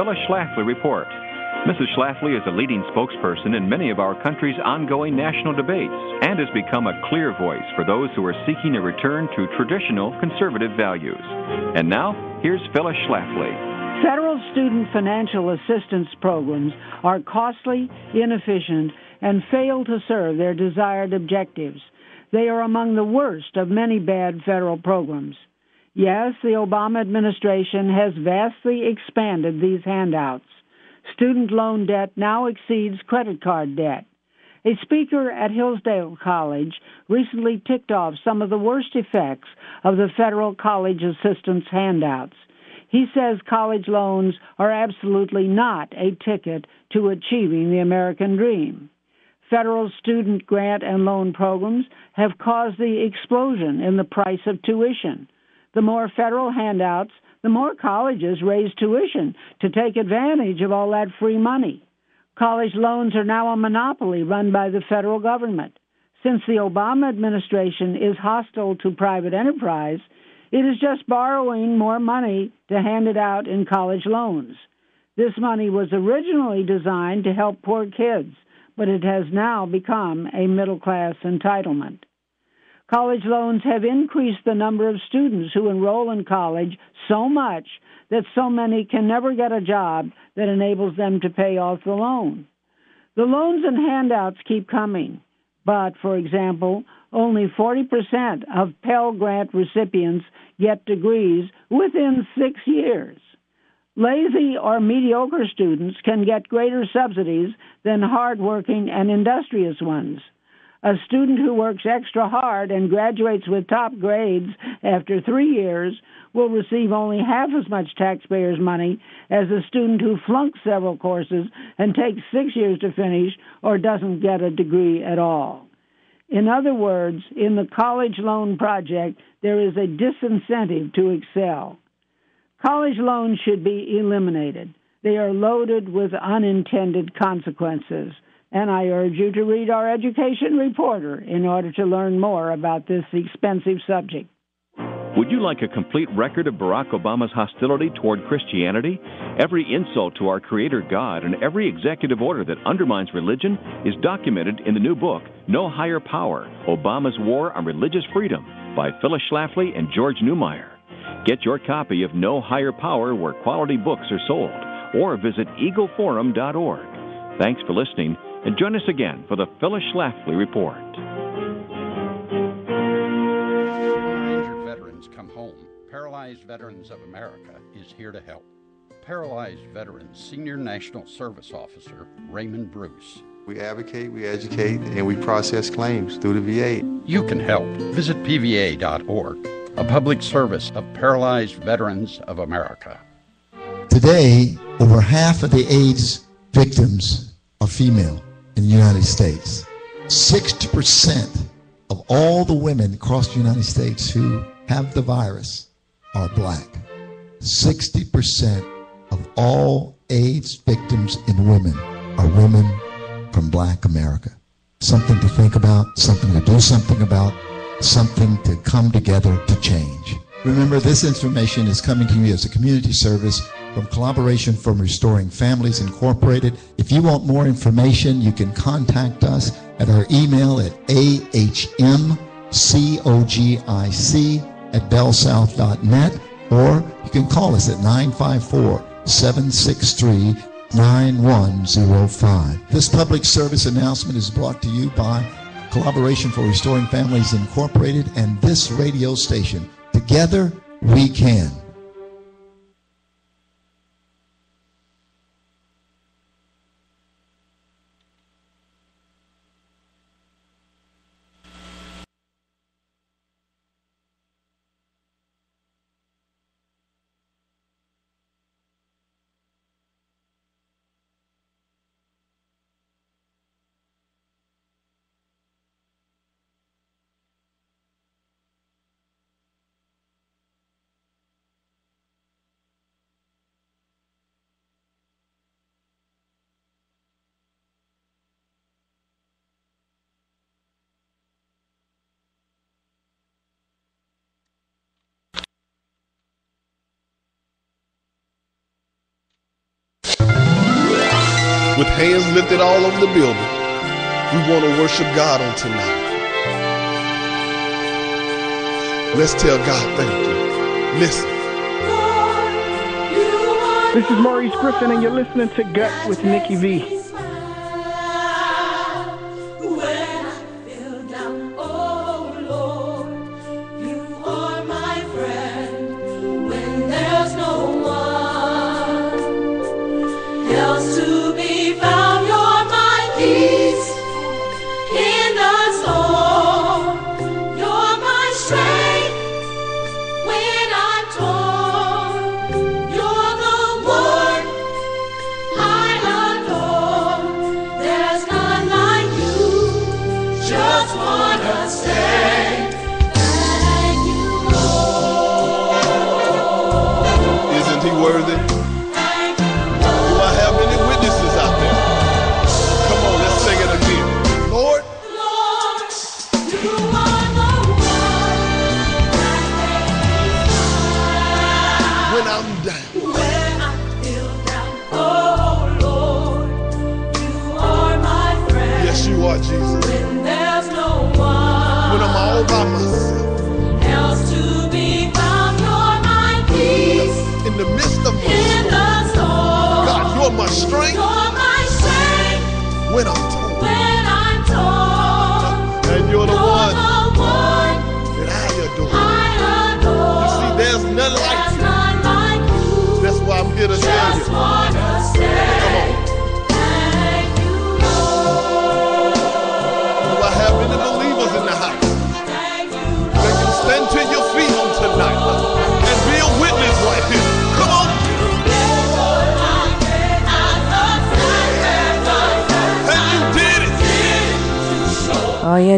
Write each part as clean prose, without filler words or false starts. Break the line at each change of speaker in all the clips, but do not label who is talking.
Phyllis Schlafly Report. Mrs. Schlafly is a leading spokesperson in many of our country's ongoing national debates and has become a clear voice for those who are seeking a return to traditional conservative values. And now, here's Phyllis Schlafly.
Federal student financial assistance programs are costly, inefficient, and fail to serve their desired objectives. They are among the worst of many bad federal programs. Yes, the Obama administration has vastly expanded these handouts. Student loan debt now exceeds credit card debt. A speaker at Hillsdale College recently ticked off some of the worst effects of the federal college assistance handouts. He says college loans are absolutely not a ticket to achieving the American dream. Federal student grant and loan programs have caused the explosion in the price of tuition. The more federal handouts, the more colleges raise tuition to take advantage of all that free money. College loans are now a monopoly run by the federal government. Since the Obama administration is hostile to private enterprise, it is just borrowing more money to hand it out in college loans. This money was originally designed to help poor kids, but it has now become a middle-class entitlement. College loans have increased the number of students who enroll in college so much that so many can never get a job that enables them to pay off the loan. The loans and handouts keep coming, but, for example, only 40% of Pell Grant recipients get degrees within 6 years. Lazy or mediocre students can get greater subsidies than hardworking and industrious ones. A student who works extra hard and graduates with top grades after 3 years will receive only half as much taxpayers' money as a student who flunks several courses and takes 6 years to finish or doesn't get a degree at all. In other words, in the college loan project, there is a disincentive to excel. College loans should be eliminated. They are loaded with unintended consequences. And I urge you to read our education reporter in order to learn more about this expensive subject.
Would you like a complete record of Barack Obama's hostility toward Christianity? Every insult to our Creator God and every executive order that undermines religion is documented in the new book, No Higher Power, Obama's War on Religious Freedom, by Phyllis Schlafly and George Newmeyer. Get your copy of No Higher Power where quality books are sold, or visit eagleforum.org. Thanks for listening, and join us again for the Phyllis Schlafly Report.
Injured veterans come home. Paralyzed Veterans of America is here to help. Paralyzed Veterans Senior National Service Officer Raymond Bruce.
We advocate, we educate, and we process claims through the VA.
You can help. Visit pva.org, a public service of Paralyzed Veterans of America.
Today, over half of the AIDS victims are female in the United States. 60% of all the women across the United States who have the virus are black. 60% of all AIDS victims in women are women from black America. Something to think about, something to do something about, something to come together to change. Remember, this information is coming to you as a community service from Collaboration for Restoring Families Incorporated. If you want more information, you can contact us at our email at ahmcogic@bellsouth.net, or you can call us at 954-763-9105. This public service announcement is brought to you by Collaboration for Restoring Families Incorporated and this radio station. Together, we can.
with hands lifted all over the building, we want to worship God on tonight. Let's tell God thank you. Listen.
This is Maurice Griffin, and you're listening to Gut with Nikki V.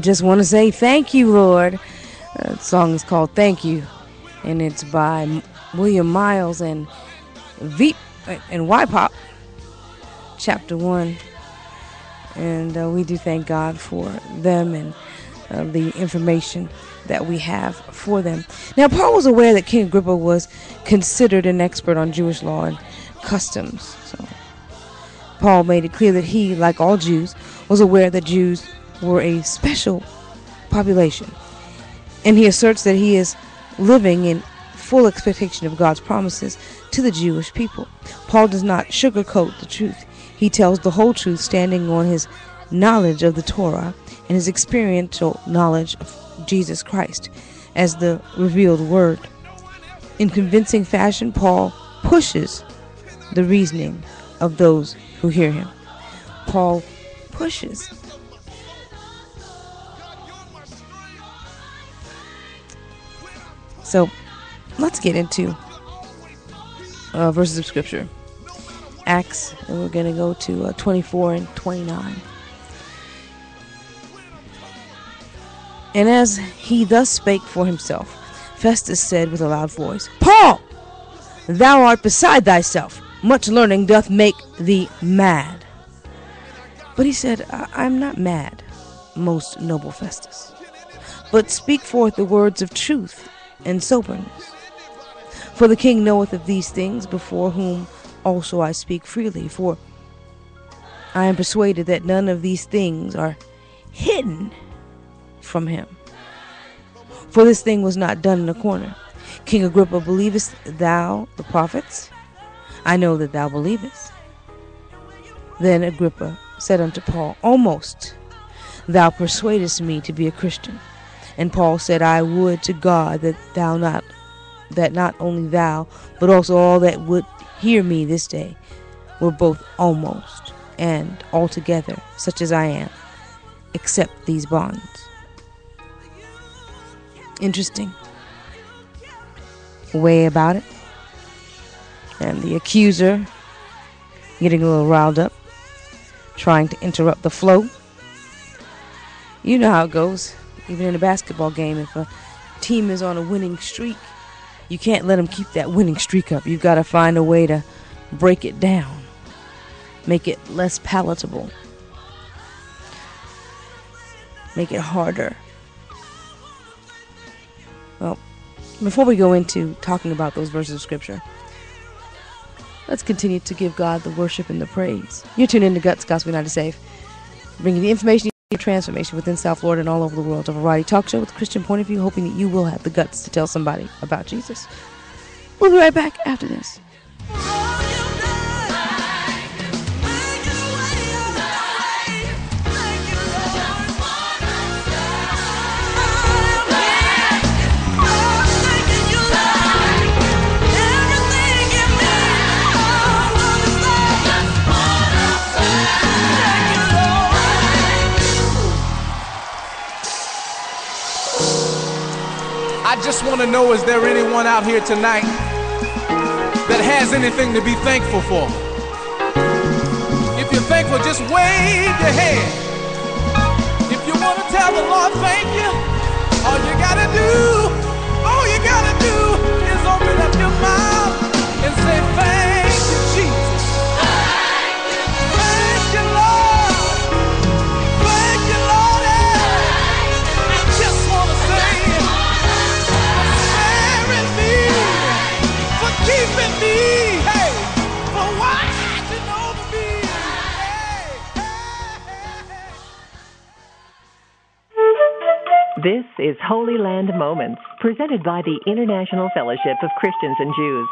Just want to say thank you, Lord. The song is called Thank You, and it's by William Miles and Veep and Y-Pop, Chapter 1. And we do thank God for them and the information that we have for them. Now, Paul was aware that King Agrippa was considered an expert on Jewish law and customs. So Paul made it clear that he, like all Jews, was aware that Jews were a special population, and he asserts that he is living in full expectation of God's promises to the Jewish people. Paul does not sugarcoat the truth. He tells the whole truth, standing on his knowledge of the Torah and his experiential knowledge of Jesus Christ as the revealed word. In convincing fashion, Paul pushes the reasoning of those who hear him. Paul pushes. So let's get into verses of Scripture. Acts, and we're going to go to 24 and 29. And as he thus spake for himself, Festus said with a loud voice, Paul, thou art beside thyself. Much learning doth make thee mad. But he said, I'm not mad, most noble Festus, but speak forth the words of truth and soberness. For the king knoweth of these things, before whom also I speak freely. For I am persuaded that none of these things are hidden from him. For this thing was not done in a corner. King Agrippa, believest thou the prophets? I know that thou believest. Then Agrippa said unto Paul, Almost thou persuadest me to be a Christian. And Paul said, I would to God that not only thou, but also all that would hear me this day were both almost and altogether such as I am, except these bonds. Interesting way about it. And the accuser getting a little riled up, trying to interrupt the flow. You know how it goes. Even in a basketball game, if a team is on a winning streak, you can't let them keep that winning streak up. You've got to find a way to break it down, make it less palatable, make it harder. Well, before we go into talking about those verses of Scripture, Let's continue to give God the worship and the praise. You're tuned in to Guts, Gospel United Safe, bringing the information you need, transformation within South Florida and all over the world. A variety talk show with a Christian point of view, hoping that you will have the guts to tell somebody about Jesus. We'll be right back after this.
I just want to know, is there anyone out here tonight that has anything to be thankful for? If you're thankful, just wave your hand. If you want to tell the Lord thank you, all you gotta do is open up your mouth and say thank you, Jesus. Thank you, Lord. Thank you, Lord. I just want to say keeping me, hey, for watching over me.
This is Holy Land Moments, presented by the International Fellowship of Christians and Jews.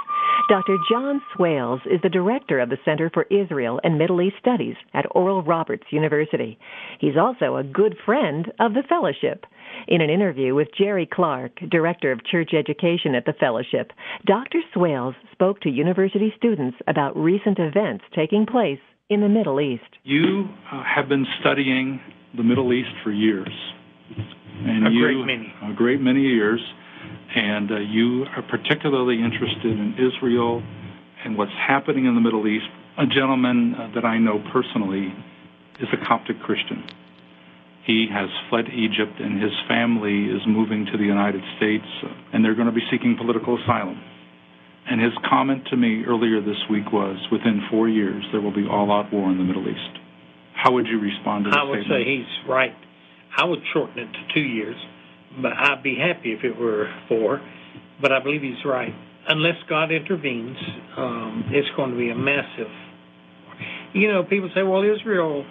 Dr. John Swales is the director of the Center for Israel and Middle East Studies at Oral Roberts University. He's also a good friend of the fellowship. In an interview with Jerry Clark, director of church education at the fellowship, Dr. Swales spoke to university students about recent events taking place in the Middle East.
You have been studying the Middle East for years. And a great many years. And you are particularly interested in Israel and what's happening in the Middle East. A gentleman that I know personally is a Coptic Christian. He has fled Egypt, and his family is moving to the United States, and they're going to be seeking political asylum. And his comment to me earlier this week was, within 4 years, there will be all-out war in the Middle East. How would you respond to that statement?
I would say he's right. I would shorten it to 2 years, but I'd be happy if it were 4. But I believe he's right. Unless God intervenes, it's going to be a massive... You know, people say, well, Israel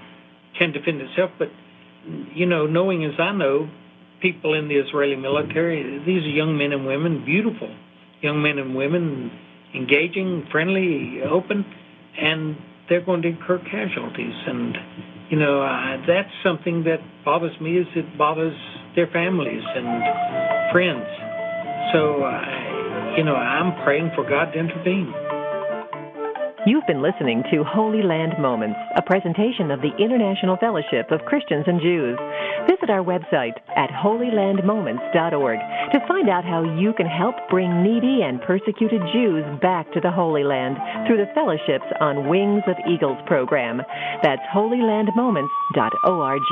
can defend itself, but you know, knowing as I know, people in the Israeli military, these are young men and women, beautiful young men and women, engaging, friendly, open, and they're going to incur casualties. And, you know, that's something that bothers me, is it bothers their families and friends. So, you know, I'm praying for God to intervene.
You've been listening to Holy Land Moments, a presentation of the International Fellowship of Christians and Jews. Visit our website at holylandmoments.org to find out how you can help bring needy and persecuted Jews back to the Holy Land through the Fellowship's On Wings of Eagles program. That's holylandmoments.org.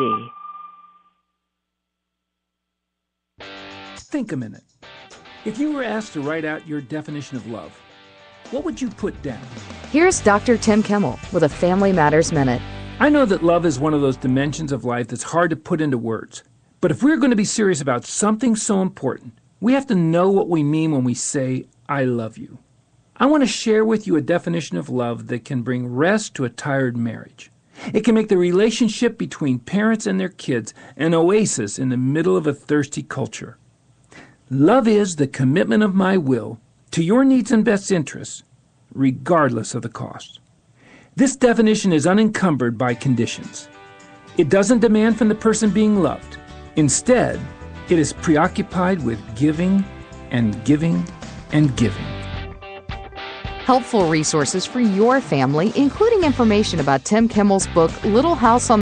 Think a minute. If you were asked to write out your definition of love, what would you put down?
Here's Dr. Tim Kimmel with a Family Matters Minute.
I know that love is one of those dimensions of life that's hard to put into words. But if we're going to be serious about something so important, we have to know what we mean when we say, I love you. I want to share with you a definition of love that can bring rest to a tired marriage. It can make the relationship between parents and their kids an oasis in the middle of a thirsty culture. Love is the commitment of my will to your needs and best interests, regardless of the cost. This definition is unencumbered by conditions. It doesn't demand from the person being loved. Instead, it is preoccupied with giving and giving and giving.
Helpful resources for your family, including information about Tim Kimmel's book, Little House on